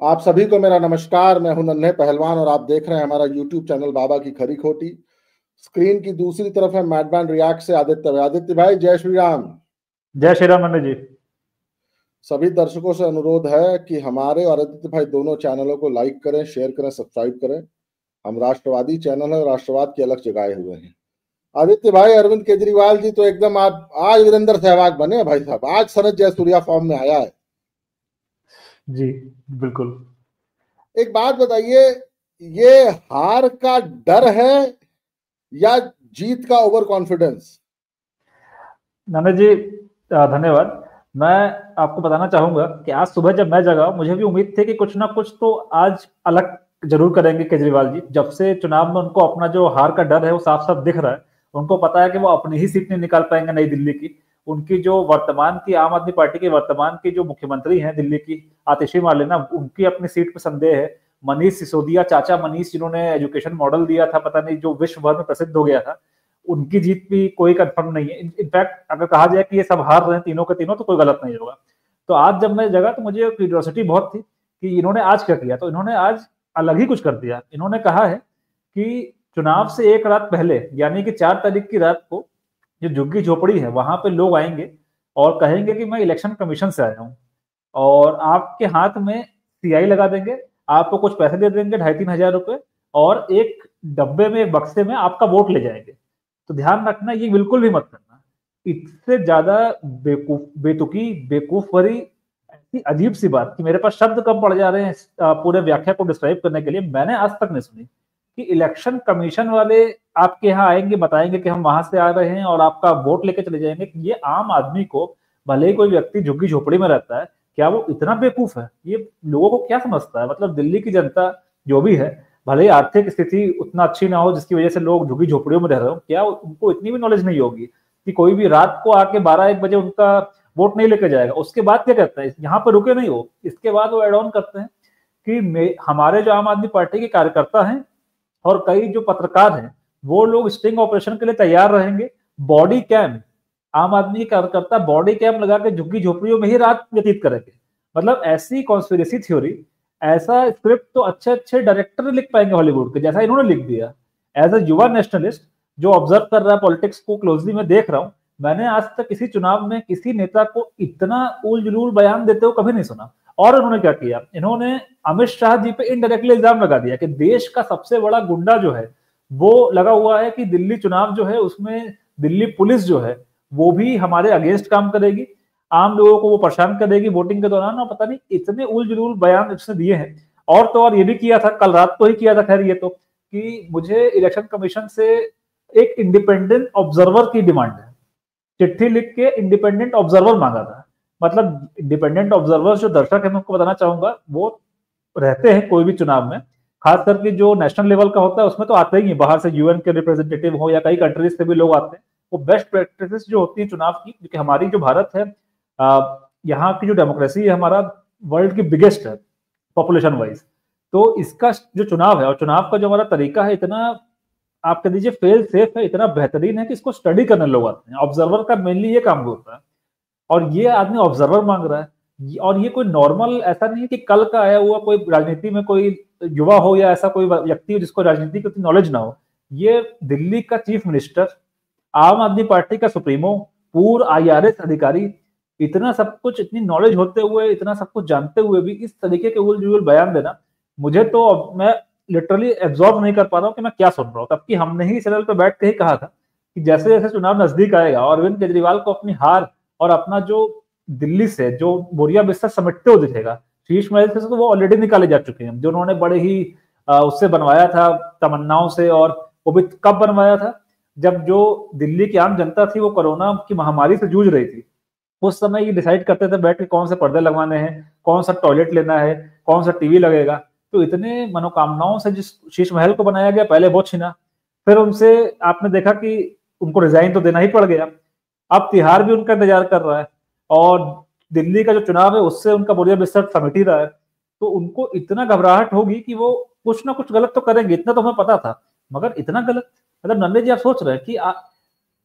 आप सभी को मेरा नमस्कार। मैं हूं नन्हे पहलवान और आप देख रहे हैं हमारा यूट्यूब चैनल बाबा की खरी खोटी। स्क्रीन की दूसरी तरफ है मैडमैन रिएक्ट से आदित्य भाई। आदित्य भाई, जय श्री राम। जय श्री राम जी। सभी दर्शकों से अनुरोध है कि हमारे और आदित्य भाई दोनों चैनलों को लाइक करें, शेयर करें, सब्सक्राइब करें। हम राष्ट्रवादी चैनल है, राष्ट्रवाद की अलग जगाए हुए हैं। आदित्य भाई, अरविंद केजरीवाल जी तो एकदम आप आज वीरेंद्र सहवाग बने हैं भाई साहब। आज शरद जयसूर्या फॉर्म में आया है। जी बिल्कुल। एक बात बताइए, ये हार का डर है या जीत का ओवर कॉन्फिडेंस? नाना जी, धन्यवाद। मैं आपको बताना चाहूंगा कि आज सुबह जब मैं जगा, मुझे भी उम्मीद थी कि कुछ ना कुछ तो आज अलग जरूर करेंगे केजरीवाल जी। जब से चुनाव में उनको अपना जो हार का डर है वो साफ साफ दिख रहा है। उनको पता है कि वो अपनी ही सीट नहीं निकाल पाएंगे नई दिल्ली की। उनकी जो वर्तमान की आम आदमी पार्टी की वर्तमान की जो मुख्यमंत्री हैं दिल्ली की, आतिशी मार्लेना, उनकी अपनी सीट पर संदेह है। मनीष सिसोदिया, चाचा मनीष, जिन्होंने एजुकेशन मॉडल दिया था, पता नहीं जो विश्व भर में प्रसिद्ध हो गया था, उनकी जीत भी कोई कंफर्म नहीं है। इनफैक्ट अगर कहा जाए कि ये सब हार रहे हैं तीनों के तीनों, तो कोई गलत नहीं होगा। तो आज जब मैं जगा तो मुझे क्यूरियोसिटी बहुत थी कि इन्होंने आज क्या किया। तो इन्होंने आज अलग ही कुछ कर दिया। इन्होंने कहा है कि चुनाव से एक रात पहले, यानी कि 4 तारीख की रात को, जो झुग्गी झोपड़ी है वहां पे लोग आएंगे और कहेंगे कि मैं इलेक्शन कमीशन से आया हूँ, और आपके हाथ में सीआई लगा देंगे, आपको कुछ पैसे दे देंगे, 2,500-3,000 रुपए, और एक डब्बे में, एक बक्से में आपका वोट ले जाएंगे। तो ध्यान रखना, ये बिल्कुल भी मत करना। इससे ज्यादा बेवकूफ, बेतुकी, बेवकूफ भरी, ऐसी अजीब सी बात कि मेरे पास शब्द कम पड़ जा रहे हैं पूरे व्याख्या को डिस्क्राइब करने के लिए, मैंने आज तक नहीं सुनी कि इलेक्शन कमीशन वाले आपके यहाँ आएंगे, बताएंगे कि हम वहां से आ रहे हैं और आपका वोट लेके चले जाएंगे। ये आम आदमी को, भले ही कोई व्यक्ति झुग्गी झोपड़ी में रहता है, क्या वो इतना बेवकूफ है? ये लोगों को क्या समझता है? मतलब दिल्ली की जनता जो भी है, भले ही आर्थिक स्थिति उतना अच्छी ना हो जिसकी वजह से लोग झुग्गी झोपड़ियों में रह रहे हो, क्या उनको इतनी भी नॉलेज नहीं होगी कि कोई भी रात को आके 12-1 बजे उनका वोट नहीं लेके जाएगा? उसके बाद क्या करता है, यहाँ पर रुके नहीं हो, इसके बाद वो एड ऑन करते हैं कि हमारे जो आम आदमी पार्टी के कार्यकर्ता हैं और कई जो पत्रकार हैं, वो लोग स्टिंग ऑपरेशन के लिए तैयार रहेंगे। बॉडी कैम, आम आदमी के कार्यकर्ता बॉडी कैम लगा के झुग्गी झोपड़ियों में ही रात व्यतीत करेंगे। मतलब ऐसी कॉन्स्पिरेसी थ्योरी, ऐसा स्क्रिप्ट तो अच्छे अच्छे डायरेक्टर लिख पाएंगे हॉलीवुड के, जैसा इन्होंने लिख दिया। एज अ युवा नेशनलिस्ट जो ऑब्जर्व कर रहा है पॉलिटिक्स को क्लोजली, मैं देख रहा हूँ, मैंने आज तक किसी चुनाव में किसी नेता को इतना उल जुलूल बयान देते हुए कभी नहीं सुना। और उन्होंने क्या किया, इन्होंने अमित शाह जी पे इनडायरेक्टली इल्जाम लगा दिया कि देश का सबसे बड़ा गुंडा जो है वो लगा हुआ है, कि दिल्ली चुनाव जो है उसमें दिल्ली पुलिस जो है वो भी हमारे अगेंस्ट काम करेगी, आम लोगों को वो परेशान करेगी वोटिंग के दौरान। और पता नहीं इतने उल जुलूल बयान इसने दिए हैं। और तो और ये भी किया था, कल रात को ही किया था खैर ये तो, कि मुझे इलेक्शन कमीशन से एक इंडिपेंडेंट ऑब्जर्वर की डिमांड है। चिट्ठी लिख के इंडिपेंडेंट ऑब्जर्वर मांगा था। मतलब इंडिपेंडेंट ऑब्जर्वर जो दर्शक है, मैं आपको बताना चाहूंगा, वो रहते हैं कोई भी चुनाव में, खास करके जो नेशनल लेवल का होता है उसमें तो आते ही है, बाहर से यूएन के रिप्रेजेंटेटिव हो या कई कंट्रीज से भी लोग आते हैं। वो बेस्ट प्रैक्टिस जो होती है चुनाव की, क्योंकि हमारी जो भारत है, यहाँ की जो डेमोक्रेसी है, हमारा वर्ल्ड की बिगेस्ट है पॉपुलेशन वाइज। तो इसका जो चुनाव है और चुनाव का जो हमारा तरीका है, इतना आप कह दीजिए फेल सेफ है, इतना बेहतरीन है कि इसको स्टडी करने लोग आते हैं। ऑब्जर्वर का मेनली ये काम होता है, और ये आदमी ऑब्जर्वर मांग रहा है। और ये कोई नॉर्मल ऐसा नहीं है कि कल का आया हुआ कोई राजनीति में कोई युवा हो या ऐसा कोई व्यक्ति हो जिसको राजनीति की उतनी नॉलेज ना हो। ये दिल्ली का चीफ मिनिस्टर, आम आदमी पार्टी का सुप्रीमो, पूर्व आईआरएस अधिकारी, इतना सब कुछ, इतनी नॉलेज होते हुए, इतना सब कुछ जानते हुए भी इस तरीके के उल जुल बयान देना, मुझे तो मैं लिटरली एब्जॉर्ब नहीं कर पा रहा हूँ कि मैं क्या सुन रहा हूँ। तब कि हमने ही चैनल पर बैठ के ही कहा था कि जैसे जैसे चुनाव नजदीक आएगा और अरविंद केजरीवाल को अपनी हार और अपना जो दिल्ली से जो बोरिया बिस्तर समेटते हुए दिखेगा, शीश महल से तो वो ऑलरेडी निकाले जा चुके हैं, जो उन्होंने बड़े ही उससे बनवाया था तमन्नाओं से। और वो भी कब बनवाया था, जब जो दिल्ली की आम जनता थी वो कोरोना की महामारी से जूझ रही थी। उस समय ये डिसाइड करते थे बैठ के कौन से पर्दे लगवाने हैं, कौन सा टॉयलेट लेना है, कौन सा टीवी लगेगा। तो इतने मनोकामनाओं से जिस शीश महल को बनाया गया, पहले वो छिना, फिर उनसे आपने देखा कि उनको रिजाइन तो देना ही पड़ गया। अब तिहाड़ भी उनका इंतजार कर रहा है, और दिल्ली का जो चुनाव है उससे उनका बोरिया बिस्तर समिट ही रहा है। तो उनको इतना घबराहट होगी कि वो कुछ ना कुछ गलत तो करेंगे, इतना तो हमें पता था, मगर इतना गलत। मतलब नंदे जी, आप सोच रहे हैं कि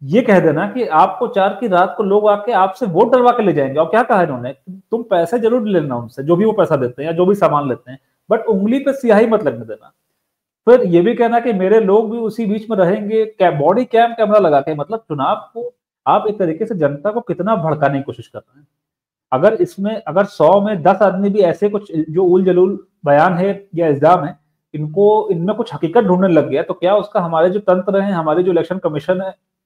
ये कह देना कि आपको 4 की रात को लोग आके आपसे वोट डलवा के ले जाएंगे। और क्या कहा इन्होंने, तुम पैसे जरूर लेना उनसे, जो भी वो पैसा देते हैं या जो भी सामान लेते हैं, बट उंगली पे स्याही मत लगने देना। फिर ये भी कहना कि मेरे लोग भी उसी बीच में रहेंगे, बॉडी कैम कैमरा लगा के। मतलब चुनाव को आप एक तरीके से जनता को कितना भड़काने की कोशिश कर रहे हैं। अगर इसमें अगर 100 में 10 आदमी भी ऐसे कुछ जो उल जलूल बयान है या इल्जाम है, इनको इनमें कुछ हकीकत ढूंढने लग गया, तो क्या उसका हमारे जो तंत्र है, हमारी जो इलेक्शन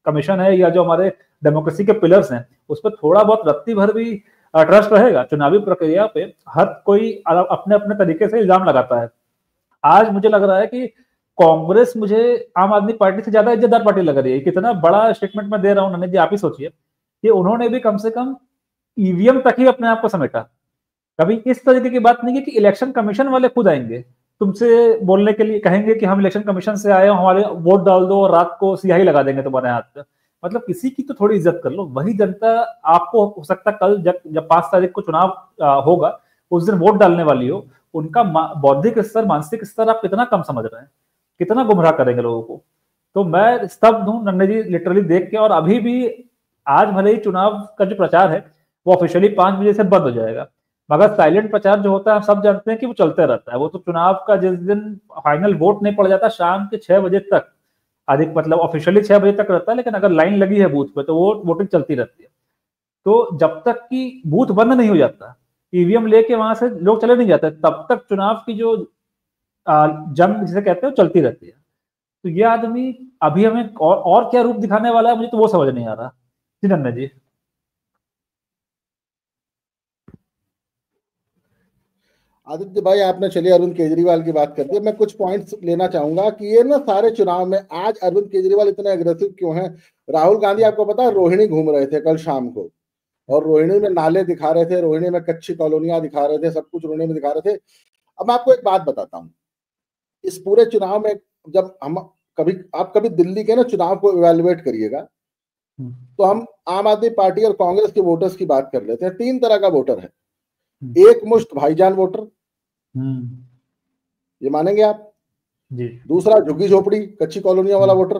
कमीशन है या जो हमारे डेमोक्रेसी के पिलर्स हैं, उस पर थोड़ा बहुत रत्ती भर भी ट्रस्ट रहेगा? चुनावी प्रक्रिया पे हर कोई अपने अपने तरीके से इल्जाम लगाता है। आज मुझे लग रहा है कि कांग्रेस मुझे आम आदमी पार्टी से ज्यादा इज्जतदार पार्टी लग रही है। कितना बड़ा स्टेटमेंट मैं दे रहा हूँ नन्हे जी, आप ही सोचिए कि उन्होंने भी कम से कम ईवीएम तक ही अपने आप को समेटा। कभी इस तरीके की बात नहीं है कि इलेक्शन कमीशन वाले खुद आएंगे तुमसे बोलने के लिए, कहेंगे कि हम इलेक्शन कमीशन से आए हो, हमारे वोट डाल दो और रात को सियाही लगा देंगे तुम्हारे हाथ पे। मतलब किसी की तो थोड़ी इज्जत कर लो। वही जनता आपको हो सकता कल जब 5 तारीख को चुनाव होगा, उस दिन वोट डालने वाली हो, उनका बौद्धिक स्तर, मानसिक स्तर आप कितना कम समझ रहे हैं, कितना गुमराह करेंगे लोगों को। तो मैं स्तब्ध हूं नन्हे जी लिटरली देख के। और अभी भी आज भले ही चुनाव का जो प्रचार है वो ऑफिशियली 5 बजे से बंद हो जाएगा, मगर साइलेंट प्रचार जो होता है हम सब जानते हैं कि वो चलते रहता है। वो तो चुनाव का जिस दिन फाइनल वोट नहीं पड़ जाता शाम के 6 बजे तक, अधिक मतलब ऑफिशियली 6 बजे तक रहता है, लेकिन अगर लाइन लगी है बूथ पे तो वो वोटिंग चलती रहती है। तो जब तक कि बूथ बंद नहीं हो जाता, ईवीएम लेके वहां से लोग चले नहीं जाते, तब तक चुनाव की जो जंग जिसे कहते हैं चलती रहती है। तो ये आदमी अभी हमें और क्या रूप दिखाने वाला है, मुझे तो वो समझ नहीं आ रहा। जी नन्ना जी। आदित्य भाई, आपने चलिए अरविंद केजरीवाल की बात कर दी। मैं कुछ पॉइंट्स लेना चाहूंगा कि ये ना सारे चुनाव में आज अरविंद केजरीवाल इतने अग्रेसिव क्यों हैं। राहुल गांधी आपको पता है रोहिणी घूम रहे थे कल शाम को, और रोहिणी में नाले दिखा रहे थे, रोहिणी में कच्ची कॉलोनियां दिखा रहे थे, सब कुछ रोहिणी में दिखा रहे थे। अब मैं आपको एक बात बताता हूँ, इस पूरे चुनाव में जब हम आप कभी दिल्ली के ना चुनाव को इवेलुएट करिएगा, तो हम आम आदमी पार्टी और कांग्रेस के वोटर्स की बात कर लेते हैं। 3 तरह का वोटर है। एक मुश्त भाईजान वोटर, ये मानेंगे आप जी। दूसरा झुग्गी झोपड़ी कच्ची कॉलोनियों वाला वोटर,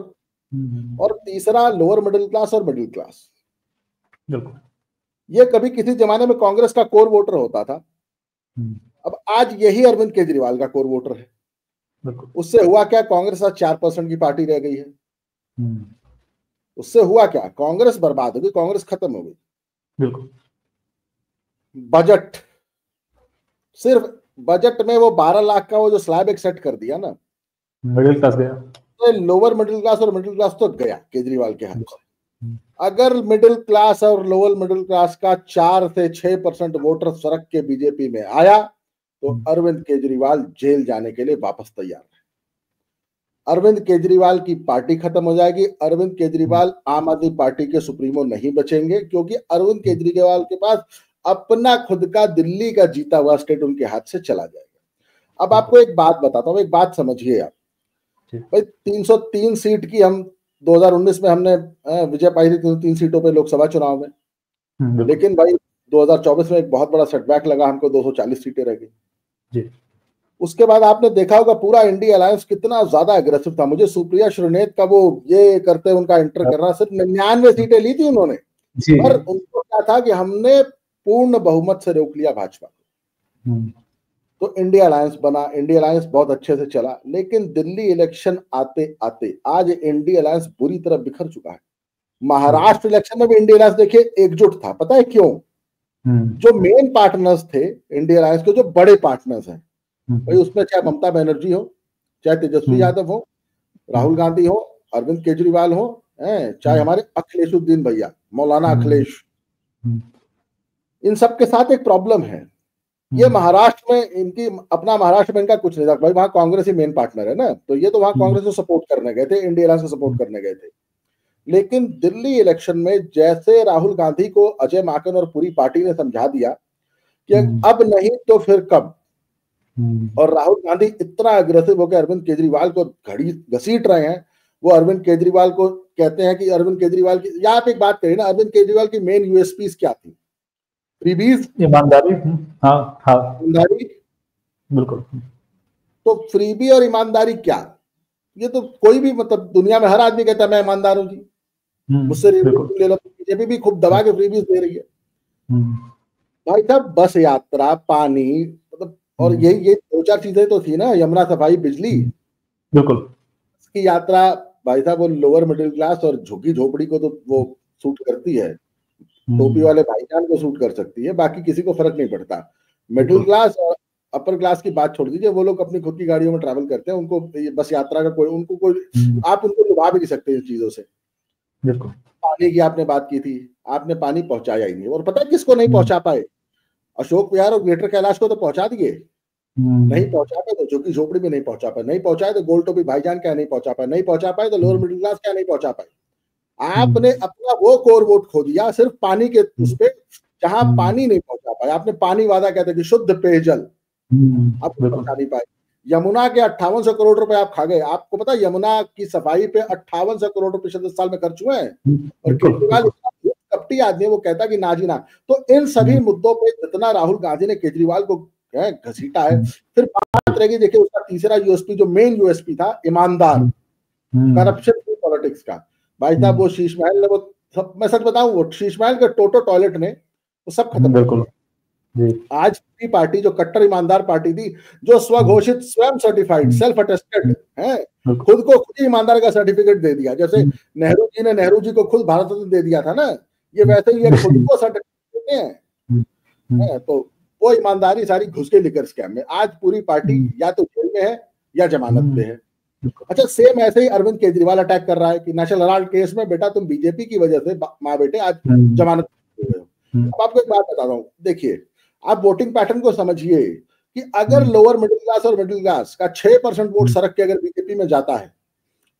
और तीसरा लोअर मिडिल क्लास और मिडिल क्लास। बिल्कुल। ये कभी किसी जमाने में कांग्रेस का कोर वोटर होता था, अब आज यही अरविंद केजरीवाल का कोर वोटर है। उससे हुआ क्या, कांग्रेस आज 4% की पार्टी रह गई है। उससे हुआ क्या, कांग्रेस बर्बाद हो गई, कांग्रेस खत्म हो गई। बिल्कुल। बजट, सिर्फ बजट में वो 12 लाख का वो जो स्लैब एक सेट कर दिया ना, मिडिल क्लास गया, तो लोअर मिडिल क्लास और मिडिल क्लास तो गया केजरीवाल के हाथ से। अगर मिडिल क्लास और लोअर मिडिल क्लास का 4 से 6% वोटर सड़क के बीजेपी में आया, तो अरविंद केजरीवाल जेल जाने के लिए वापस तैयार है। अरविंद केजरीवाल की पार्टी खत्म हो जाएगी। अरविंद केजरीवाल आम आदमी पार्टी के सुप्रीमो नहीं बचेंगे, क्योंकि अरविंद केजरीवाल के पास अपना खुद का दिल्ली का जीता हुआ स्टेट उनके हाथ से चला जाएगा। अब आपको एक बात बताता हूँ, एक बात समझिए आप भाई। 303 सीट की हम 2019 में हमने विजय पाई थी, 303 सीटों पे लोकसभा चुनाव में, लेकिन भाई 2024 में एक बहुत बड़ा सेटबैक लगा हमको, 240 सीटें रह गई। उसके बाद आपने देखा होगा पूरा इंडिया अलायंस कितना ज्यादा एग्रेसिव था। मुझे सुप्रिया श्रीनेत का वो ये करते उनका एंटर करना, सिर्फ 99 सीटें ली थी उन्होंने, पर उनको क्या था कि हमने पूर्ण बहुमत से रोक लिया भाजपा को, तो इंडिया अलायंस बना। इंडिया अलायंस बहुत अच्छे से चला, लेकिन दिल्ली इलेक्शन आते आते आज इंडिया अलायंस बुरी तरह बिखर चुका है। महाराष्ट्र इलेक्शन में भी इंडिया अलायंस देखिए एकजुट था, पता है क्यों? जो मेन पार्टनर्स थे इंडिया अलायंस के, जो बड़े पार्टनर्स हैं भाई, उसमें चाहे ममता बनर्जी हो, चाहे तेजस्वी यादव हो, राहुल गांधी हो, अरविंद केजरीवाल हो, चाहे हमारे अखिलेशुद्दीन भैया, मौलाना अखिलेश, इन सब के साथ एक प्रॉब्लम है। ये महाराष्ट्र में इनकी अपना, महाराष्ट्र में इनका कुछ नहीं था भाई, वहां कांग्रेस ही मेन पार्टनर है ना, तो ये तो वहां कांग्रेस को सपोर्ट करने गए थे, इंडिया अलायंस को सपोर्ट करने गए थे। लेकिन दिल्ली इलेक्शन में जैसे राहुल गांधी को अजय माकन और पूरी पार्टी ने समझा दिया कि अब नहीं तो फिर कब, और राहुल गांधी इतना अग्रेसिव होकर अरविंद केजरीवाल को घड़ी घसीट रहे हैं। वो अरविंद केजरीवाल को कहते हैं कि अरविंद केजरीवाल की, या आप एक बात करिए ना, अरविंद केजरीवाल की मेन यूएसपीज क्या थी? फ्रीबीज, ईमानदारी। ईमानदारी, बिल्कुल। तो फ्रीबी और ईमानदारी क्या, ये तो कोई भी मतलब दुनिया में हर आदमी कहता है मैं ईमानदार हूं जी, मुझसे रिव्यू ले लो। बीजेपी भी खूब दबा के फ्रीबीज दे रही है भाई साहब। बस यात्रा, पानी, मतलब और ये 2-4 चीजें तो थी ना, यमुना सफाई, बिजली, बिल्कुल की यात्रा भाई साहब। वो लोअर मिडिल क्लास और झुग्गी झोपड़ी को तो वो सूट करती है, टोपी वाले भाईजान को सूट कर सकती है, बाकी किसी को फर्क नहीं पड़ता। मिडिल क्लास और अपर क्लास की बात छोड़ दीजिए, वो लोग अपनी खुद की गाड़ियों में ट्रैवल करते हैं, उनको बस यात्रा का कोई आप उनको लुभा भी नहीं सकते इन चीजों से। पानी की आपने बात की थी, आपने पानी पहुंचाया ही नहीं। और पता है किसको नहीं पहुंचा पाए? अशोक विहार और ग्रेटर कैलाश को तो पहुंचा दिए, नहीं पहुंचा पाए तो झुग्गी झोपड़ी में नहीं पहुंचा पाए, नहीं पहुंचाए तो गोल टोपी भाईजान क्या नहीं पहुंचा पाए, नहीं पहुंचा पाए तो लोअर मिडिल क्लास क्या नहीं पहुंचा पाए। आपने अपना वो कोर वोट खो दिया सिर्फ पानी के उस पे, जहां पानी नहीं पहुंचा पाए। आपने पानी वादा कहते कि शुद्ध पेयजल, आप पहुंचा नहीं पाए। यमुना के 5800 करोड़ रुपए आप खा गए। आपको पता है यमुना की सफाई पे 5800 करोड़ रुपए पिछले साल में खर्च हुए हैं। और केजरीवाल कपटी आदमी, वो कहता कि ना जी ना। तो इन सभी मुद्दों पे जितना राहुल गांधी ने केजरीवाल को घसीटा है, फिर बात रहेगी, देखिए उसका तीसरा यूएसपी, जो मेन यूएसपी था, ईमानदार, करप्शन फ्री पॉलिटिक्स का। भाई साहब वो शीश महल ने, वो सब, मैं सच बताऊं, वो शीश महल के टोटो टॉयलेट ने वो सब खत्म कर दिया। आज की पार्टी जो कट्टर ईमानदार पार्टी थी, जो स्वघोषित, स्वयं सर्टिफाइड, सेल्फ अटेस्टेड है, खुद को खुद ही ईमानदार का सर्टिफिकेट दे दिया, जैसे नेहरू जी ने नेहरू जी को खुद भारत रत्न दे दिया था ना, ये वैसे ही खुद को सर्टिफिकेट देते हैं। तो वो ईमानदारी सारी घुस के लिकर स्कैम में। आज पूरी पार्टी या तो जेल में है या जमानत पे है। अच्छा, सेम ऐसे ही अरविंद केजरीवाल अटैक कर रहा है कि नेशनल हेराल्ड केस में बेटा तुम बीजेपी की वजह से माँ बेटे आज जमानत पे हुए हो। अब आपको एक बात बता रहा हूँ, देखिए आप वोटिंग पैटर्न को समझिए कि अगर लोअर मिडिल क्लास और मिडिल क्लास का 6% वोट सरक के अगर बीजेपी में जाता है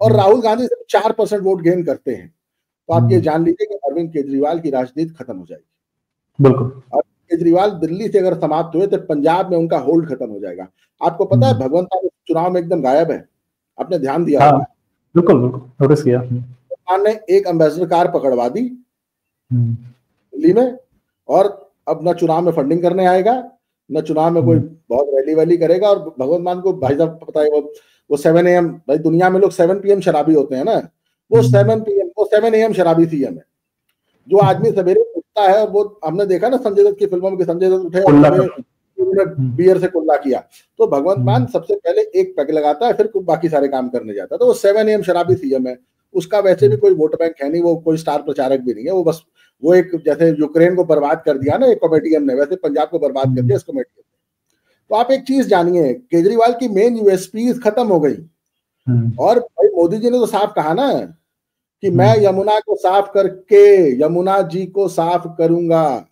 और राहुल गांधी सिर्फ 4% वोट गेन करते हैं, तो आप ये जान लीजिए कि अरविंद केजरीवाल की राजनीति खत्म हो जाएगी। बिल्कुल। केजरीवाल दिल्ली से अगर समाप्त हुए तो पंजाब में उनका होल्ड खत्म हो जाएगा। आपको पता है भगवंत मान चुनाव में एकदम गायब है, आपने ध्यान दिया? हाँ, बिल्कुल नोटिस किया। भगवान ने एक एम्बेसडर कार पकड़वा दी दिल्ली में, और अब न चुनाव में फंडिंग करने आएगा, न चुनाव में कोई बहुत रैली वैली करेगा। और भगवंत मान को भाई साहब पता है वो 7 AM, भाई दुनिया में लोग 7 PM शराबी होते हैं ना, वो 7 AM शराबी थी हमें। जो आदमी सवेरे उठता है, और वो हमने देखा ना संजय दत्त की फिल्मों में, संजय दत्त उठे और बियर से कुल्ला किया, तो भगवंत मान सबसे पहले एक पैग लगाता है, फिर बाकी सारे काम करने जाता है। तो वो 7 AM शराबी थी हमें। उसका वैसे भी कोई वोट बैंक है नहीं, वो कोई स्टार प्रचारक भी नहीं है, वो बस वो एक, जैसे यूक्रेन को बर्बाद कर दिया ना एक कॉमेडियन ने, वैसे पंजाब को बर्बाद कर दिया इस कॉमेडियन ने। तो आप एक चीज जानिए, केजरीवाल की मेन यूएसपी खत्म हो गई। और भाई मोदी जी ने तो साफ कहा ना कि मैं यमुना को साफ करके यमुना जी को साफ करूंगा,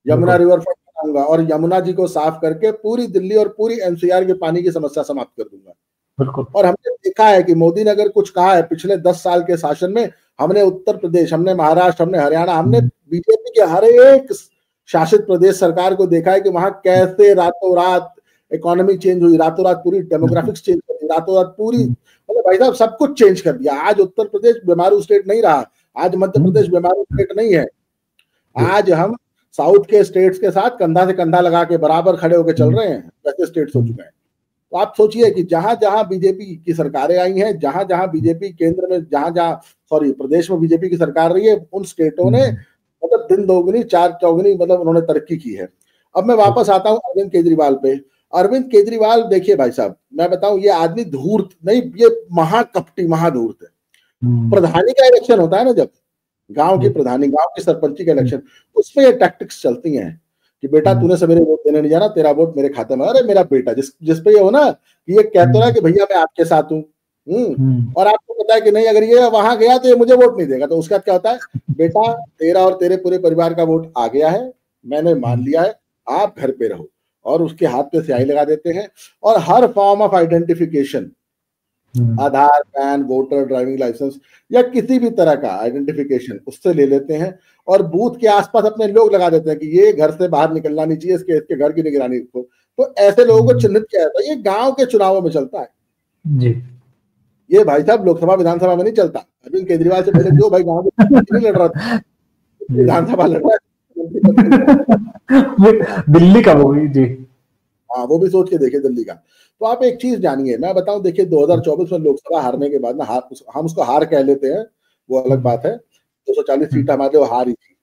यमुना रिवर फ्रंट बनाऊंगा, और यमुना जी को साफ करके पूरी दिल्ली और पूरी एनसीआर के पानी की समस्या समाप्त कर दूंगा। और हमने देखा है कि मोदी ने अगर कुछ कहा है पिछले 10 साल के शासन में, हमने उत्तर प्रदेश, हमने महाराष्ट्र, हमने हरियाणा, हमने बीजेपी के हर एक शासित प्रदेश सरकार को देखा है कि वहां कैसे रातों रात इकोनॉमी चेंज हुई, रातों रात पूरी डेमोग्राफिक्स चेंज कर दी, रातों रात पूरी, मतलब भाई साहब सब कुछ चेंज कर दिया। आज उत्तर प्रदेश बीमारू स्टेट नहीं रहा, आज मध्य प्रदेश बीमारू स्टेट नहीं है। आज हम साउथ के स्टेट्स के साथ कंधा से कंधा लगा के बराबर खड़े होकर चल रहे हैं, वैसे स्टेट्स हो चुके हैं। तो आप सोचिए कि जहां जहां बीजेपी की सरकारें आई हैं, जहां जहां बीजेपी केंद्र में, प्रदेश में बीजेपी की सरकार रही है, उन स्टेटों ने मतलब दिन दोगुनी चार चौगुनी मतलब उन्होंने तरक्की की है। अब मैं वापस आता हूं अरविंद केजरीवाल पे। अरविंद केजरीवाल देखिए भाई साहब, मैं बताऊं, ये आदमी धूर्त नहीं, ये महाकपटी महाधूर्त है। प्रधानी का इलेक्शन होता है ना, जब गांव की प्रधानी, गांव की सरपंची का इलेक्शन, उसमें ये टैक्टिक्स चलती हैं कि बेटा तूने सवेरे वोट देने नहीं जाना, तेरा वोट मेरे खाते में। अरे मेरा बेटा जिस पे ये हो ना कि ये कहता है कि भैया मैं आपके साथ हूँ, और आपको पता है कि नहीं, अगर ये वहां गया तो ये मुझे वोट नहीं देगा, तो उसके बाद क्या होता है, बेटा तेरा और तेरे पूरे परिवार का वोट आ गया है, मैंने मान लिया है, आप घर पे रहो। और उसके हाथ पे स्याही लगा देते हैं, और हर form of identification, Aadhaar, PAN, voter, driving licence या किसी भी तरह का आइडेंटिफिकेशन उससे ले लेते हैं, और बूथ के आसपास अपने लोग लगा देते हैं कि ये घर से बाहर निकलना नहीं चाहिए, इसके घर की निगरानी रखो। तो ऐसे लोगों को चिन्हित किया जाता है। ये गांव के चुनावों में चलता है जी। ये भाई साहब लोकसभा विधानसभा में नहीं चलता। अरविंद केजरीवाल से पहले जो भाई गांव में नहीं लड़ रहा था, विधानसभा लड़ रहा है दिल्ली का, वो भी जी, हाँ वो भी सोच के देखिए दिल्ली का। तो आप एक चीज जानिए, मैं बताऊं, देखिए 2024 में लोकसभा हारने के बाद ना, हम उसको हार कह लेते हैं, वो अलग बात है। 240 सीट हमारे वो हारी थी।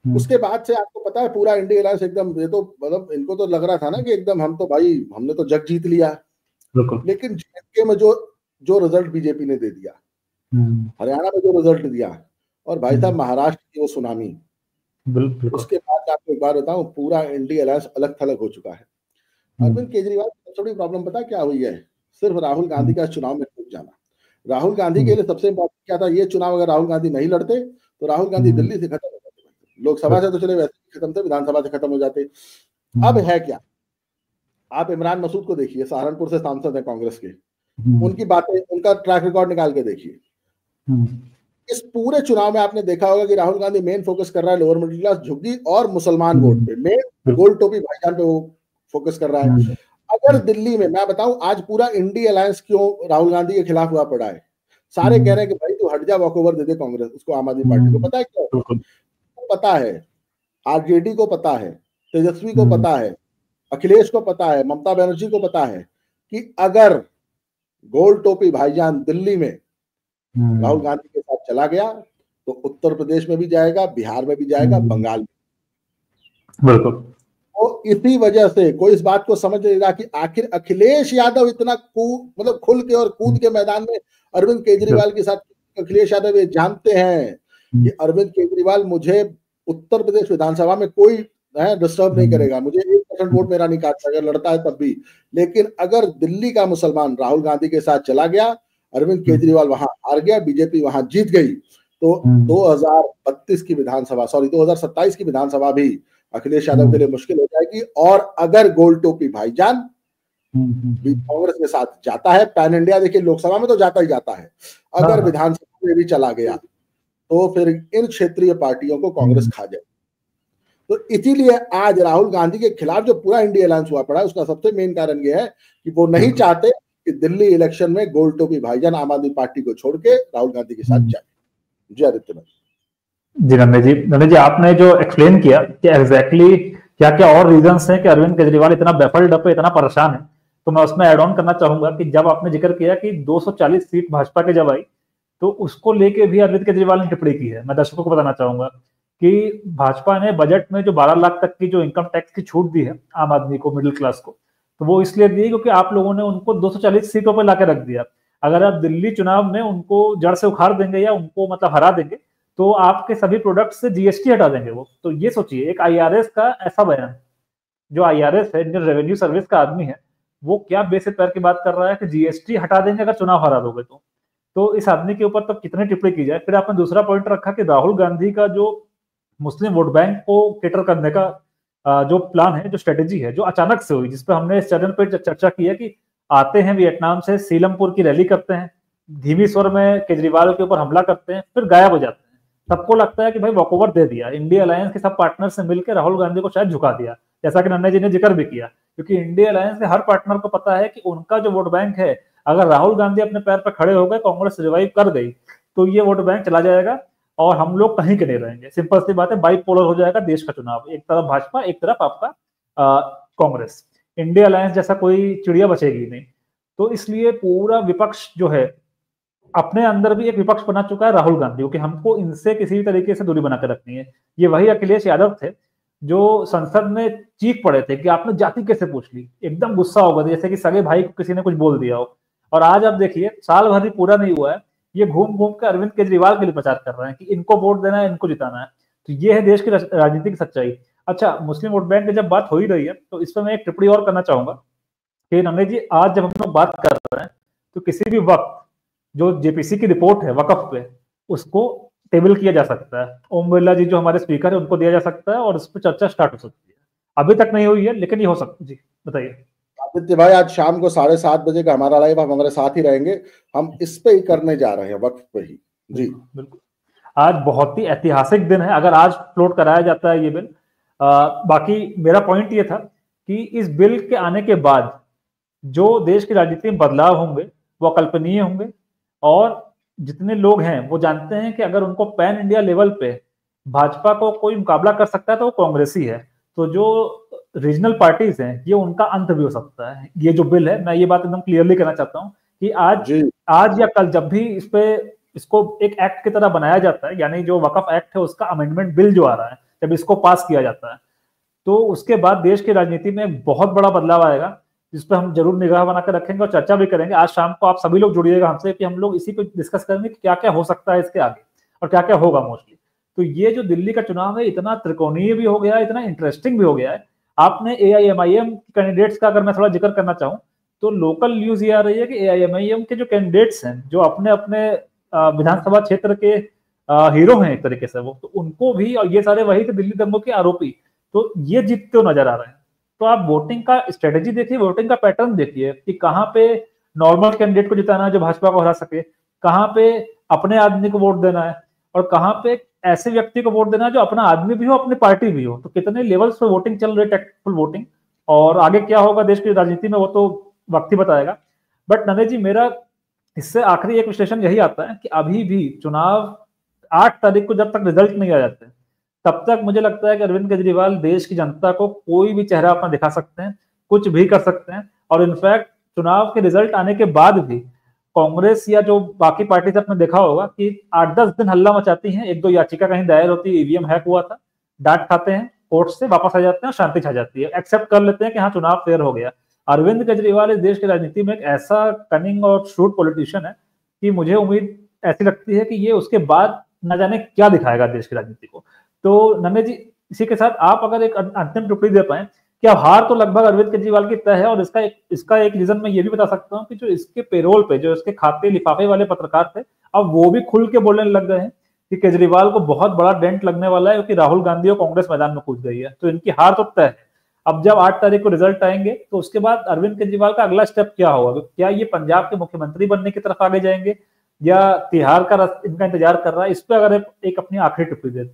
उसके बाद से आपको पता है पूरा इंडिया अलायंस एकदम, ये तो मतलब इनको तो लग रहा था ना कि एकदम हम तो भाई हमने तो जग जीत लिया, लेकिन जेएनके में जो रिजल्ट बीजेपी ने दे दिया, हरियाणा में जो रिजल्ट दिया, और भाई साहब महाराष्ट्र की वो सुनामी, उसके बाद आपको एक बार बताऊं पूरा इंडिया अलायंस अलग थलग हो चुका है। अरविंद केजरीवाल की सबसे बड़ी प्रॉब्लम पता क्या हुई है? सिर्फ राहुल गांधी का चुनाव में टूट जाना। राहुल गांधी के लिए सबसे इम्पोर्टेंट क्या था? ये चुनाव अगर राहुल गांधी नहीं लड़ते तो राहुल गांधी दिल्ली से खत्म हो जाते, लोकसभा से तो चले वैसे खत्म थे, विधानसभा से खत्म हो जाते। अब है क्या, आप इमरान मसूद को देखिए, सहारनपुर से सांसद है कांग्रेस के, उनकी बातें, उनका ट्रैक रिकॉर्ड निकाल के देखिए। इस पूरे चुनाव में आपने देखा होगा कि राहुल गांधी मेन फोकस कर रहा है लोअर मिडिल क्लास, झुग्गी और मुसलमान वोट पे, मेन गोल टोपी भाईजान पे वो फोकस कर रहा है। अगर दिल्ली में मैं बताऊं आज पूरा इंडिया अलायंस क्यों राहुल गांधी के खिलाफ हुआ पड़ा है, सारे कह रहे हैं कि भाई तू हट जा, वॉक ओवर दे दे कांग्रेस उसको, आम आदमी पार्टी को। पता है क्यों? पता है, आरजेडी को पता है, तेजस्वी को पता है, अखिलेश को पता है, ममता बनर्जी को पता है कि अगर गोल टोपी भाईजान दिल्ली में राहुल गांधी के साथ चला गया तो उत्तर प्रदेश में भी जाएगा, बिहार में भी जाएगा, बंगाल में। बिल्कुल। तो इसी वजह से कोई इस बात को समझ नहीं रहा कि आखिर अखिलेश यादव इतना मतलब खुल के और कूद के मैदान में अरविंद केजरीवाल के साथ, अखिलेश यादव ये जानते हैं कि अरविंद केजरीवाल मुझे उत्तर प्रदेश विधानसभा में कोई डिस्टर्ब नहीं करेगा, मुझे 1% वोट मेरा नहीं काटता, अगर लड़ता है तब भी। लेकिन अगर दिल्ली का मुसलमान राहुल गांधी के साथ चला गया, अरविंद केजरीवाल वहां हार गया, बीजेपी वहां जीत गई, तो 2032 की विधानसभा, सॉरी 2027 की विधानसभा भी अखिलेश यादव के लिए मुश्किल हो जाएगी। और अगर गोल टोपी भाईजान कांग्रेस के साथ जाता है, पैन इंडिया देखिए लोकसभा में तो जाता ही जाता है, अगर विधानसभा में भी चला गया तो फिर इन क्षेत्रीय पार्टियों को कांग्रेस खा जाए। तो इसीलिए आज राहुल गांधी के खिलाफ जो पूरा इंडिया अलायंस हुआ पड़ा है, उसका सबसे मेन कारण यह है कि वो नहीं चाहते कि दिल्ली इलेक्शन में गोल टोपी भाईजान आम आदमी पार्टी को छोड़ के राहुल गांधी के साथ जाए। जी आदित्य जी नंदे जी आपने जो एक्सप्लेन किया कि एग्जैक्टली क्या क्या और रीजंस हैं कि अरविंद केजरीवाल इतना बेफल्ड अप है, इतना परेशान है, तो मैं उसमें ऐड ऑन करना चाहूंगा कि जब आपने जिक्र किया कि 240 सीट भाजपा के जब आई तो उसको लेके भी अरविंद केजरीवाल ने टिप्पणी की है। मैं दर्शकों को बताना चाहूंगा कि भाजपा ने बजट में जो 12 लाख तक की जो इनकम टैक्स की छूट दी है आम आदमी को, मिडिल क्लास को, तो वो इसलिए दी क्योंकि आप लोगों ने उनको 240 सीटों पर लाके रख दिया। अगर आप दिल्ली चुनाव में उनको जड़ से उखाड़ देंगे या उनको मतलब हरा देंगे तो आपके सभी प्रोडक्ट से जीएसटी हटा देंगे वो। तो ये सोचिए एक आईआरएस का ऐसा बयान, जो आईआरएस है, इंडियन रेवेन्यू सर्विस का आदमी है, वो क्या बेसिस पैर की बात कर रहा है कि जीएसटी हटा देंगे अगर चुनाव हरा दोगे तो इस आदमी के ऊपर तब कितनी टिप्पणी की जाए। फिर आपने दूसरा पॉइंट रखा कि राहुल गांधी का जो मुस्लिम वोट बैंक को केटर करने का जो प्लान है, जो स्ट्रेटेजी है, जो अचानक से हुई, जिसपे हमने इस चैनल पर चर्चा की है कि आते हैं वियतनाम से, सीलमपुर की रैली करते हैं, धीमी स्वर में केजरीवाल के ऊपर हमला करते हैं, फिर गायब हो जाते हैं। सबको लगता है कि भाई वॉकओवर दे दिया, इंडिया अलायंस के सब पार्टनर से मिलकर राहुल गांधी को शायद झुका दिया, जैसा कि नन्ना जी ने जिक्र भी किया, क्योंकि इंडिया अलायंस के हर पार्टनर को पता है कि उनका जो वोट बैंक है, अगर राहुल गांधी अपने पैर पर खड़े हो गए, कांग्रेस रिवाइव कर गई, तो ये वोट बैंक चला जाएगा और हम लोग कहीं के नहीं रहेंगे। सिंपल सी बात है, बाइपोलर हो जाएगा देश का चुनाव, एक तरफ भाजपा, एक तरफ आपका कांग्रेस। इंडिया अलायंस जैसा कोई चिड़िया बचेगी नहीं। तो इसलिए पूरा विपक्ष जो है अपने अंदर भी एक विपक्ष बना चुका है राहुल गांधी, क्योंकि हमको इनसे किसी भी तरीके से दूरी बनाकर रखनी है। ये वही अखिलेश यादव थे जो संसद में चीख पड़े थे कि आपने जाति कैसे पूछ ली, एकदम गुस्सा हो गया जैसे कि सगे भाई को किसी ने कुछ बोल दिया हो। और आज आप देखिए साल भर भी पूरा नहीं हुआ है, ये घूम घूम कर अरविंद केजरीवाल के लिए प्रचार कर रहे हैं कि इनको वोट देना है, इनको जिताना है। तो ये है देश की राजनीति की सच्चाई। अच्छा, मुस्लिम वोट बैंक की जब बात हो ही रही है तो इस पर मैं एक टिप्पणी और करना चाहूंगा कि नंदे जी आज जब हम लोग बात कर रहे हैं तो किसी भी वक्त जो जेपीसी की रिपोर्ट है वकफ पे, उसको टेबल किया जा सकता है। ओम बिरला जी जो हमारे स्पीकर है उनको दिया जा सकता है और इस पर चर्चा स्टार्ट हो सकती है। अभी तक नहीं हुई है लेकिन ये हो सकता है। जी बताइए आदित्य भाई, आज शाम को 7:30 बजे का हमारा लाइव, आप हमारे साथ ही रहेंगे, हम इस पे ही करने जा रहे हैं, वक्त पे ही। जी बिल्कुल, आज बहुत ही ऐतिहासिक दिन है अगर आज फ्लोट कराया जाता है ये बिल। बाकी मेरा पॉइंट ये था कि इस बिल के आने के बाद जो देश की राजनीति में बदलाव होंगे वो अकल्पनीय होंगे, और जितने लोग हैं वो जानते हैं कि अगर उनको पैन इंडिया लेवल पे भाजपा को कोई मुकाबला कर सकता है तो वो कांग्रेस ही है। तो जो रीजनल पार्टीज हैं ये उनका अंत भी हो सकता है। ये जो बिल है, मैं ये बात एकदम क्लियरली कहना चाहता हूँ कि आज या कल जब भी इस पे इसको एक एक्ट की तरह बनाया जाता है, यानी जो वक्फ एक्ट है उसका अमेंडमेंट बिल जो आ रहा है, जब इसको पास किया जाता है तो उसके बाद देश की राजनीति में बहुत बड़ा बदलाव आएगा, जिस पर हम जरूर निगाह बनाकर रखेंगे और चर्चा भी करेंगे। आज शाम को आप सभी लोग जुड़िएगा हमसे कि हम लोग इसी को डिस्कस करेंगे कि क्या क्या हो सकता है इसके आगे और क्या क्या होगा मोस्टली। तो ये जो दिल्ली का चुनाव है इतना त्रिकोणीय भी हो गया है, इतना इंटरेस्टिंग भी हो गया है। आपने AIMIM कैंडिडेट्स का अगर मैं थोड़ा जिक्र करना चाहूँ तो लोकल न्यूज ये आ रही है कि AIMIM के जो कैंडिडेट्स हैं, जो अपने अपने विधानसभा क्षेत्र के हीरो हैं एक तरीके से, वो तो उनको भी, और ये सारे वही थे दिल्ली दंगों के आरोपी, तो ये जीतते हुए नजर आ रहे हैं। तो आप वोटिंग का स्ट्रेटेजी देखिए, वोटिंग का पैटर्न देखिए कि कहाँ पे नॉर्मल कैंडिडेट को जिताना है जो भाजपा को हरा सके, कहाँ पे अपने आदमी को वोट देना है, और कहाँ पे ऐसे व्यक्ति को वोट देना है जो अपना आदमी भी हो अपनी पार्टी भी हो। तो कितने लेवल्स पे वोटिंग चल रही है, टैक्टिकल वोटिंग, और आगे क्या होगा देश की राजनीति में वो तो वक्त ही बताएगा। बट नरेश जी, मेरा इससे आखिरी एक विश्लेषण यही आता है कि अभी भी चुनाव 8 तारीख को जब तक रिजल्ट नहीं आ जाते तब तक मुझे लगता है कि अरविंद केजरीवाल देश की जनता को कोई भी चेहरा अपना दिखा सकते हैं, कुछ भी कर सकते हैं। और इनफैक्ट चुनाव के रिजल्ट आने के बाद भी कांग्रेस या जो बाकी पार्टी से आपने देखा होगा कि 8-10 दिन हल्ला मचाती हैं, 1-2 याचिका कहीं दायर होती है, ईवीएम हैक हुआ था, डांट खाते हैं कोर्ट से, वापस आ जाते हैं और शांति छा जाती है, एक्सेप्ट कर लेते हैं कि हाँ चुनाव फेयर हो गया। अरविंद केजरीवाल इस देश की राजनीति में एक ऐसा कनिंग और श्रूड पॉलिटिशियन है कि मुझे उम्मीद ऐसी लगती है कि ये उसके बाद न जाने क्या दिखाएगा देश की राजनीति को। तो नन्हे जी, इसी के साथ आप अगर एक अंतिम टिप्पणी दे पाए कि अब हार तो लगभग अरविंद केजरीवाल की तय है, और इसका एक रीजन मैं ये भी बता सकता हूँ कि जो इसके पेरोल पे जो इसके खाते लिफाफे वाले पत्रकार थे, अब वो भी खुल के बोलने लग गए हैं कि केजरीवाल को बहुत बड़ा डेंट लगने वाला है क्योंकि राहुल गांधी और कांग्रेस मैदान में कूद गई है। तो इनकी हार तो तय है। अब जब 8 तारीख को रिजल्ट आएंगे तो उसके बाद अरविंद केजरीवाल का अगला स्टेप क्या होगा? क्या ये पंजाब के मुख्यमंत्री बनने की तरफ आगे जाएंगे या तिहाड़ का इनका इंतजार कर रहा है? इस पर अगर एक अपनी आखिरी टिप्पणी दे।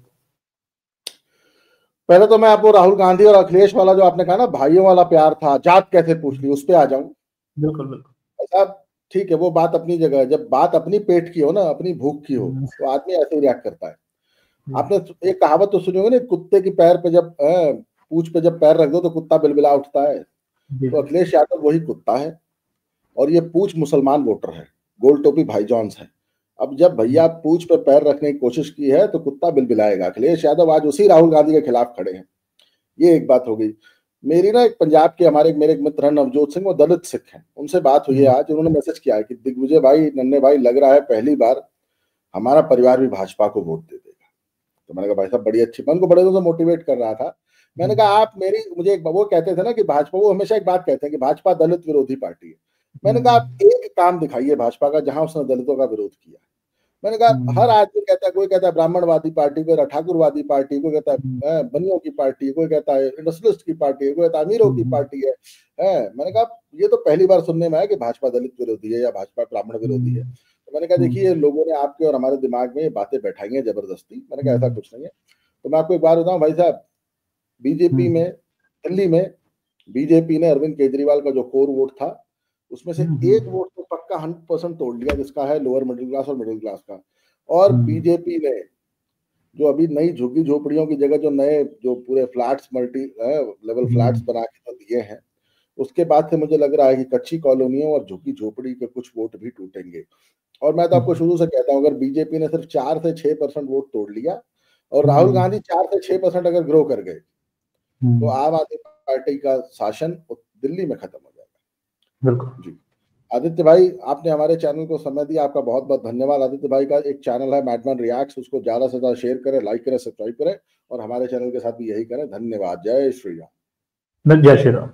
पहले तो मैं आपको राहुल गांधी और अखिलेश वाला जो आपने कहा ना भाइयों वाला प्यार था, जात कैसे पूछ ली, उस पर आ जाऊं। बिल्कुल बिल्कुल साहब, ठीक है, वो बात अपनी जगह है। जब बात अपनी पेट की हो ना, अपनी भूख की हो, तो आदमी ऐसे ही रिएक्ट करता है। आपने एक कहावत तो सुनी होगी ना, कुत्ते की पैर पे जब पूंछ पे जब पैर रख दो तो कुत्ता बिलबिला उठता है। तो अखिलेश यादव वही कुत्ता है, और ये पूंछ मुसलमान वोटर है, गोल टोपी भाई जॉन्स है। अब जब भैया पूंछ पे पैर रखने की कोशिश की है तो कुत्ता बिलबिलाएगा। अखिलेश यादव आज उसी राहुल गांधी के खिलाफ खड़े हैं। ये एक बात हो गई। मेरी ना एक पंजाब के मेरे एक मित्र हैं नवजोत सिंह, वो दलित सिख हैं, उनसे बात हुई है आज। उन्होंने मैसेज किया है कि दिग्विजय भाई, नन्हे भाई, लग रहा है पहली बार हमारा परिवार भी भाजपा को वोट दे देगा। तो मैंने कहा भाई साहब बड़ी अच्छी, मन को बड़े दिनों से मोटिवेट कर रहा था। मैंने कहा आप मुझे एक वो कहते थे ना कि भाजपा, वो हमेशा एक बात कहते हैं कि भाजपा दलित विरोधी पार्टी है। मैंने कहा आप एक काम दिखाइए भाजपा का जहां उसने दलितों का विरोध किया। मैंने कहा हर आदमी कहता है, कोई कहता है ब्राह्मणवादी पार्टी, कोई ठाकुरवादी पार्टी, कोई कहता है बनियों की पार्टी, कोई कहता है इंडस्ट्रियलिस्ट की पार्टी, कोई कहता है अमीरों की पार्टी है। मैंने कहा ये तो पहली बार सुनने में आया कि भाजपा दलित विरोधी है या भाजपा ब्राह्मण विरोधी है। तो मैंने कहा देखिए, लोगों ने आपके और हमारे दिमाग में ये बातें बैठाई हैं जबरदस्ती। मैंने कहा ऐसा कुछ नहीं है। तो मैं आपको एक बात बताऊं भाई साहब, बीजेपी में, दिल्ली में बीजेपी ने अरविंद केजरीवाल का जो कोर वोट था उसमें से एक वोट तो पक्का 100% तोड़ लिया, जिसका है लोअर मिडिल क्लास और मिडिल क्लास का। और बीजेपी ने जो अभी नई झुग्गी झोपड़ियों की जगह जो नए जो पूरे फ्लैट्स, मल्टी लेवल फ्लैट्स बना के तो दिए हैं, उसके बाद से मुझे लग रहा है कि कच्ची कॉलोनियों और झुग्गी झोपड़ी के कुछ वोट भी टूटेंगे। और मैं तो आपको शुरू से कहता हूँ, अगर बीजेपी ने सिर्फ 4 से 6% वोट तोड़ लिया और राहुल गांधी 4 से 6% अगर ग्रो कर गए तो आम आदमी पार्टी का शासन दिल्ली में खत्म हो जाएगा। बिल्कुल जी आदित्य भाई, आपने हमारे चैनल को समय दिया, आपका बहुत बहुत धन्यवाद। आदित्य भाई का एक चैनल है मैडमैन रिएक्ट्स, उसको ज्यादा से ज्यादा शेयर करें, लाइक करें, सब्सक्राइब करें, और हमारे चैनल के साथ भी यही करें। धन्यवाद। जय श्री राम। जय श्री राम।